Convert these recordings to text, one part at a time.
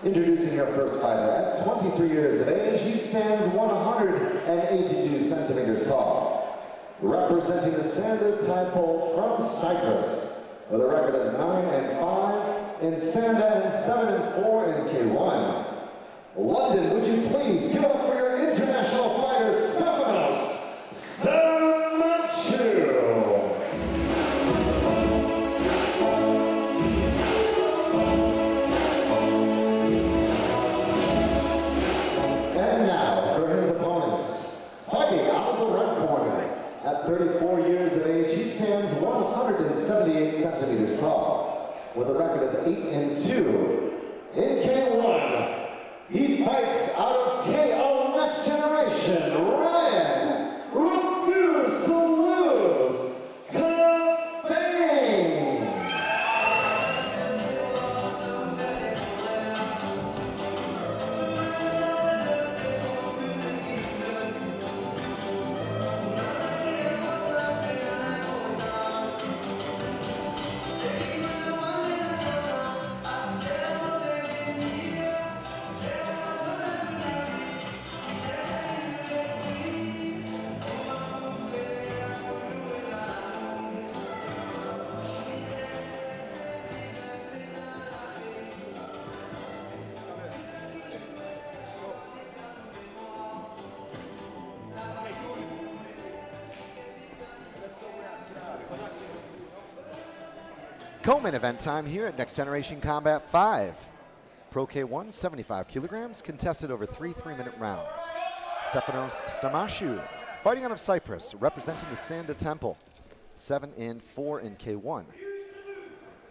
Introducing our first fighter. At 23 years of age, he stands 182 centimeters tall. Representing the Stamatiou from Cyprus, with a record of 9-5 in Sanda and 7-4 in K1. London, would you please give up for your international fighter, Stefanos Stamatiou. And now for his opponents. Fighting out of the red corner. At 34 years of age, he stands 178 centimeters tall, with a record of 8-2 in K1. He fights out of KO Next Generation. Ryan refuses to lose. Cafane. Co-main event time here at Next Generation Combat 5. Pro K1, 75 kilograms, contested over 3 3-minute rounds. Stefanos Stamatiou, fighting out of Cyprus, representing the Sanda 7-4 in K1.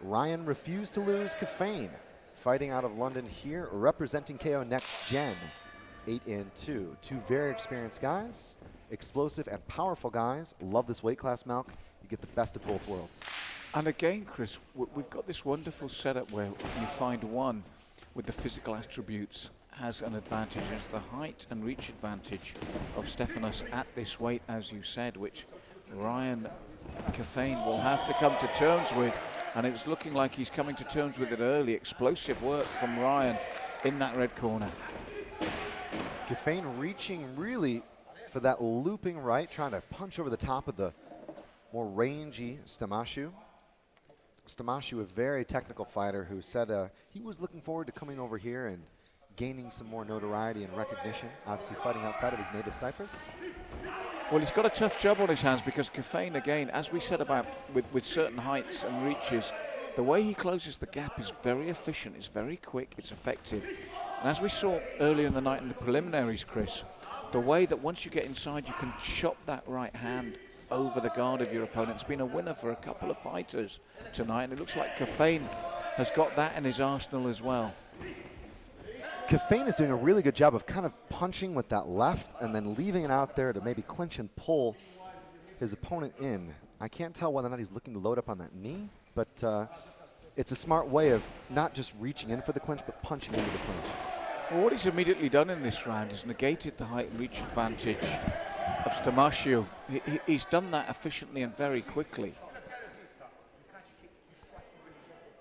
Ryan refused to lose. Cafane, fighting out of London here, representing KO Next Gen, 8-2. Two very experienced guys, explosive and powerful guys. Love this weight class, Malk. You get the best of both worlds. And again, Chris, we've got this wonderful setup where you find one with the physical attributes has an advantage. It's the height and reach advantage of Stefanos at this weight, as you said, which Ryan Cafane will have to come to terms with. And it's looking like he's coming to terms with it early. Explosive work from Ryan in that red corner. Cafane reaching really for that looping right, trying to punch over the top of the more rangy Stamatiou. Stamatiou, a very technical fighter who said he was looking forward to coming over here and gaining some more notoriety and recognition, obviously fighting outside of his native Cyprus. Well, he's got a tough job on his hands because Cafane, again, as we said about with certain heights and reaches, the way he closes the gap is very efficient, it's very quick, it's effective. And as we saw earlier in the night in the preliminaries, Chris, the way that once you get inside, you can chop that right hand over the guard of your opponent. It's been a winner for a couple of fighters tonight, and it looks like Cafane has got that in his arsenal as well. Cafane is doing a really good job of kind of punching with that left and then leaving it out there to maybe clinch and pull his opponent in. I can't tell whether or not he's looking to load up on that knee, but it's a smart way of not just reaching in for the clinch, but punching into the clinch. Well, what he's immediately done in this round is negated the height and reach advantage of Stamatiou. He's done that efficiently and very quickly.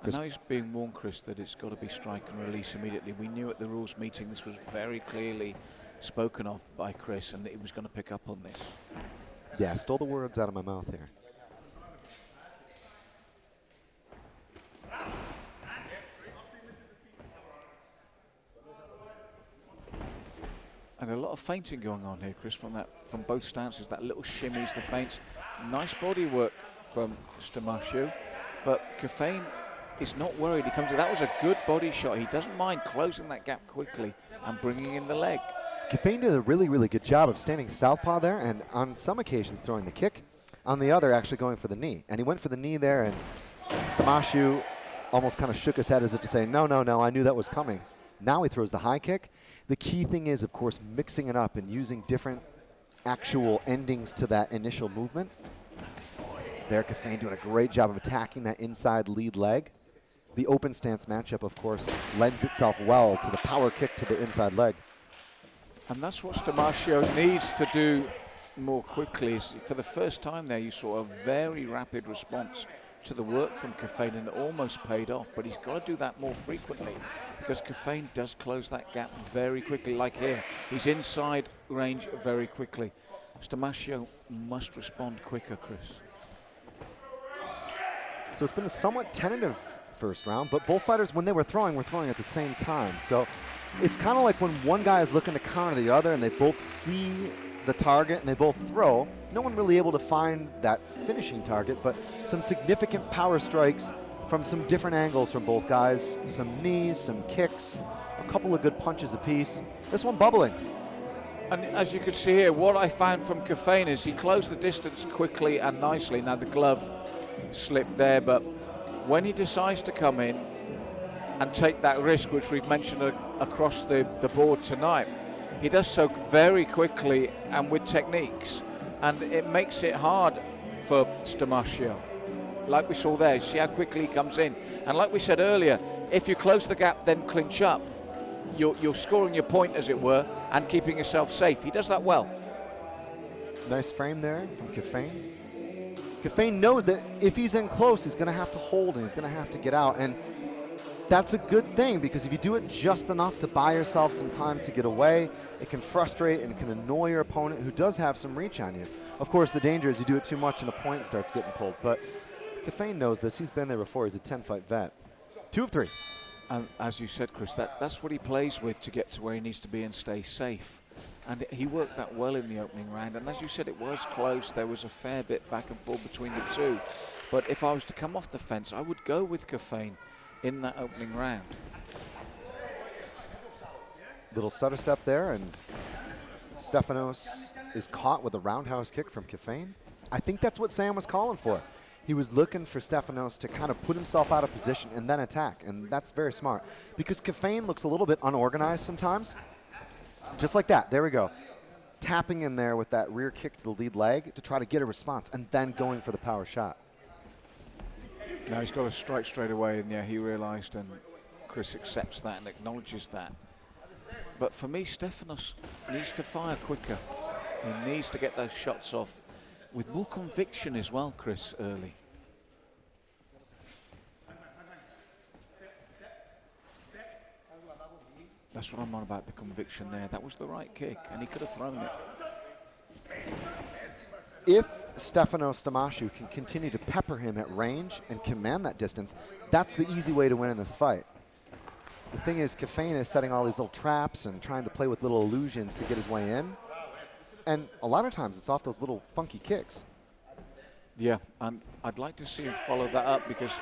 And now he's being warned, Chris, that it's got to be strike and release immediately. We knew at the rules meeting this was very clearly spoken of by Chris, and that he was going to pick up on this. Yeah, I stole the words out of my mouth here. And a lot of feinting going on here, Chris, from both stances. That little shimmies, the feints. Nice body work from Stamatiou, but Cafane is not worried. He comes in. That was a good body shot. He doesn't mind closing that gap quickly and bringing in the leg. Cafane did a really, really good job of standing southpaw there, and on some occasions throwing the kick, on the other actually going for the knee. And he went for the knee there, and Stamatiou almost kind of shook his head as if to say, no, no, no, I knew that was coming. Now he throws the high kick. The key thing is, of course, mixing it up and using different actual endings to that initial movement. There, Cafane doing a great job of attacking that inside lead leg. The open stance matchup, of course, lends itself well to the power kick to the inside leg. And that's what Stamatiou needs to do more quickly. Is for the first time there, you saw a very rapid response to the work from Cafane, and it almost paid off, but he's got to do that more frequently. because Cafane does close that gap very quickly, like here. He's inside range very quickly. Stamatiou must respond quicker, Chris. So it's been a somewhat tentative first round, but both fighters, when they were throwing at the same time. So it's kind of like when one guy is looking to counter the other and they both see the target and they both throw. No one really able to find that finishing target, but some significant power strikes from some different angles from both guys. Some knees, some kicks, a couple of good punches apiece. This one bubbling. And as you can see here, what I found from Cafane is he closed the distance quickly and nicely. Now the glove slipped there, but when he decides to come in and take that risk, which we've mentioned across the board tonight, he does so very quickly and with techniques, and it makes it hard for Stamatiou. Like we saw there, see how quickly he comes in. And like we said earlier, if you close the gap, then clinch up, you're scoring your point, as it were, and keeping yourself safe. He does that well. Nice frame there from Cafane. Cafane knows that if he's in close, he's going to have to hold and he's going to have to get out. And that's a good thing, because if you do it just enough to buy yourself some time to get away, it can frustrate and it can annoy your opponent who does have some reach on you. Of course, the danger is you do it too much and the point starts getting pulled. But Cafane knows this. He's been there before. He's a 10-fight vet. 2 of 3. And as you said, Chris, that's what he plays with to get to where he needs to be and stay safe. And he worked that well in the opening round. And as you said, it was close. There was a fair bit back and forth between the two. But if I was to come off the fence, I would go with Cafane in that opening round. Little stutter step there, and Stefanos is caught with a roundhouse kick from Cafane. I think that's what Sam was calling for. He was looking for Stefanos to kind of put himself out of position and then attack, and that's very smart, because Cafane looks a little bit unorganized sometimes. Just like that, there we go. Tapping in there with that rear kick to the lead leg to try to get a response, and then going for the power shot. Now he's got to strike straight away, and yeah, he realized, and Chris accepts that and acknowledges that. But for me, Stefanos needs to fire quicker. He needs to get those shots off with more conviction as well, Chris, early. That's what I'm on about, the conviction there. That was the right kick, and he could have thrown it. If Stefanos Stamatiou can continue to pepper him at range and command that distance, that's the easy way to win in this fight. The thing is, Cafane is setting all these little traps and trying to play with little illusions to get his way in. And a lot of times it's off those little funky kicks. Yeah, and I'd like to see him follow that up, because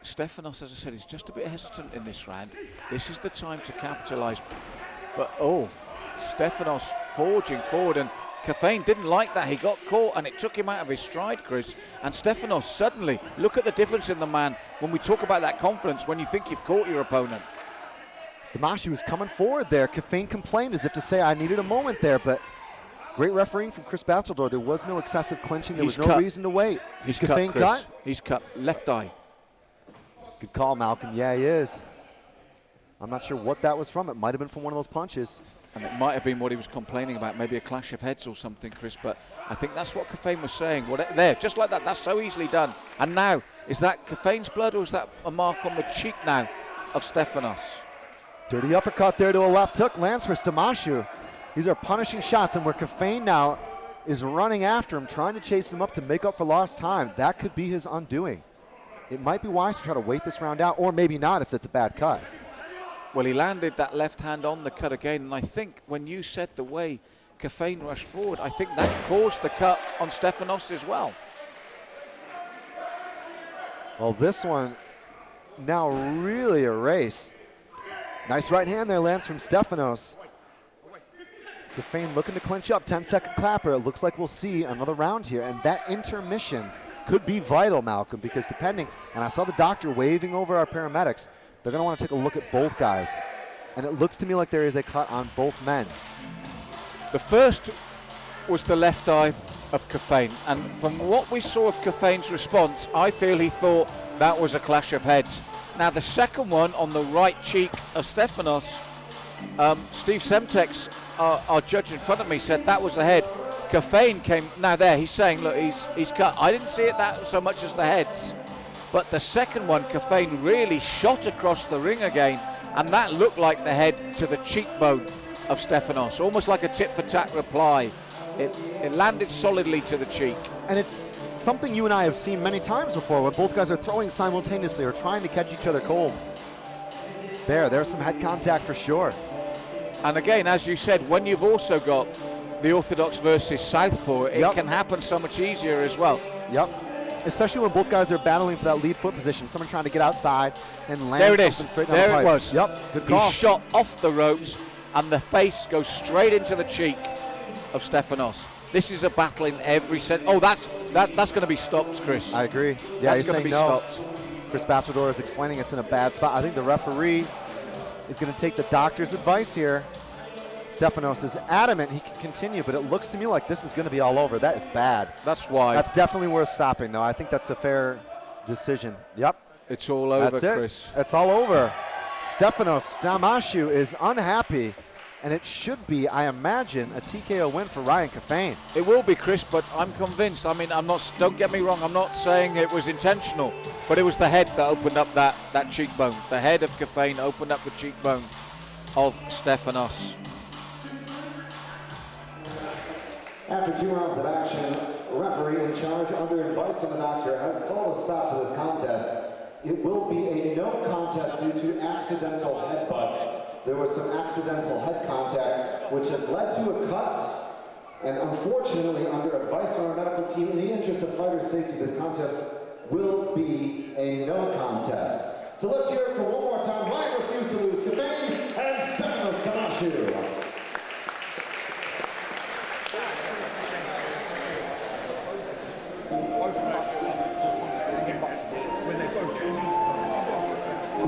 Stefanos, as I said, is just a bit hesitant in this round. This is the time to capitalize. But, Stefanos forging forward, and Cafane didn't like that. He got caught and it took him out of his stride, Chris. And Stefanos suddenly, look at the difference in the man when we talk about that confidence when you think you've caught your opponent. Stamatiou was coming forward there. Cafane complained as if to say, I needed a moment there, but great refereeing from Chris Bachelor. There was no excessive clinching. There was no reason to wait. He's Cafane cut? He's cut. Left eye. Good call, Malcolm. Yeah, he is. I'm not sure what that was from. It might have been from one of those punches. And it might have been what he was complaining about, maybe a clash of heads or something, Chris, but I think that's what Cafane was saying. There, just like that, that's so easily done. And now, is that Cafane's blood, or is that a mark on the cheek now of Stefanos? Dirty uppercut there to a left hook, lands for Stamatiou. These are punishing shots, and where Cafane now is running after him, trying to chase him up to make up for lost time. That could be his undoing. It might be wise to try to wait this round out, or maybe not if it's a bad cut. Well, he landed that left hand on the cut again, and I think when you said the way Cafane rushed forward, I think that caused the cut on Stefanos as well. Well, this one now really a race. Nice right hand there lands from Stefanos. Cafane looking to clinch up, 10-second clapper. It looks like we'll see another round here, and that intermission could be vital, Malcolm, because depending, and I saw the doctor waving over our paramedics, they're going to want to take a look at both guys. And it looks to me like there is a cut on both men. The first was the left eye of Cafane, and from what we saw of Cafane's response, I feel he thought that was a clash of heads. Now the second one on the right cheek of Stefanos, Steve Semtex, our judge in front of me, said that was the head. Cafane came, now there, he's saying, look, he's cut. I didn't see it that so much as the heads. But the second one, Cafane really shot across the ring again And that looked like the head to the cheekbone of Stefanos, almost like a tit-for-tat reply. It landed solidly to the cheek. And it's something you and I have seen many times before when both guys are throwing simultaneously or trying to catch each other cold. There's some head contact for sure. And again, as you said, when you've also got the orthodox versus southpaw, it can happen so much easier as well. Yep. Especially when both guys are battling for that lead foot position. Someone trying to get outside and land something straight down the pipe. There it was. Yep, good call. He shot off the ropes, and the face goes straight into the cheek of Stefanos. This is a battle in every set. Oh, that's going to be stopped, Chris. I agree. Yeah, that's going to be stopped. Chris Bachelor is explaining it's in a bad spot. I think the referee is going to take the doctor's advice here. Stefanos is adamant he can continue, but it looks to me like this is going to be all over. That is bad. That's why. That's definitely worth stopping, though. I think that's a fair decision. Yep. It's all over, that's it. Chris. It's all over. Stefanos Stamatiou is unhappy, and it should be, I imagine, a TKO win for Ryan Cafane. It will be, Chris, but I'm convinced. I mean, don't get me wrong, I'm not saying it was intentional, but it was the head that opened up that cheekbone. The head of Cafane opened up the cheekbone of Stefanos. After 2 rounds of action, referee in charge under advice of the doctor has called a stop to this contest. It will be a no contest due to accidental headbutts. There was some accidental head contact, which has led to a cut. And unfortunately, under advice on our medical team, in the interest of fighter safety, this contest will be a no contest. So let's hear it for one more time. Ryan refused to lose. Cafane and Stefanos Stamatiou.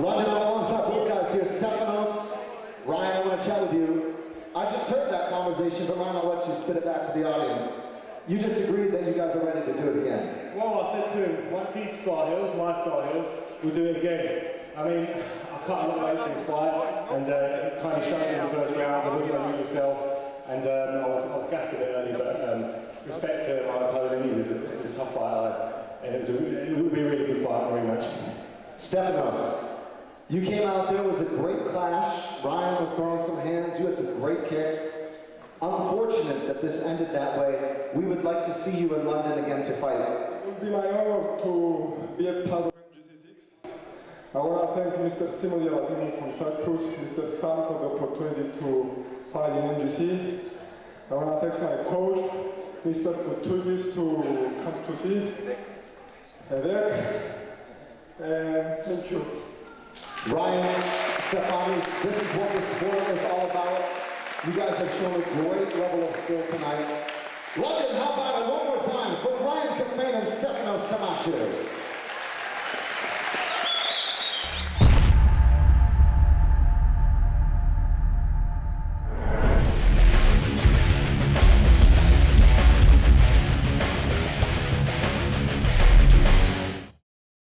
London, I'm alongside both guys here. Stefanos, Ryan, I want to chat with you. I just heard that conversation, but Ryan, I'll let you spit it back to the audience. You just agreed that you guys are ready to do it again. Well, I said to him, once he start heels, my start heels, we'll do it again. I mean, I cut a lot of weight for this fight, and it kind of showed me in the first rounds. I wasn't my usual self, and I was gassed a bit early, but respect to my opponent, he was a tough fight, and it would be a really good fight, very much. Stefanos, you came out there, it was a great clash. Ryan was throwing some hands, you had some great kicks. Unfortunate that this ended that way. We would like to see you in London again to fight. It would be my honor to be a part of NGC6. I want to thank Mr. Simon Yalatini from Cyprus, Mr. Sam for the opportunity to fight in NGC. I want to thank my coach, Mr. Kutubis, to come to see. And thank you. Ryan, Stefanos, this is what the sport is all about. You guys have shown a great level of skill tonight. London, how about it one more time for Ryan Cafane and Stefanos Stamatiou.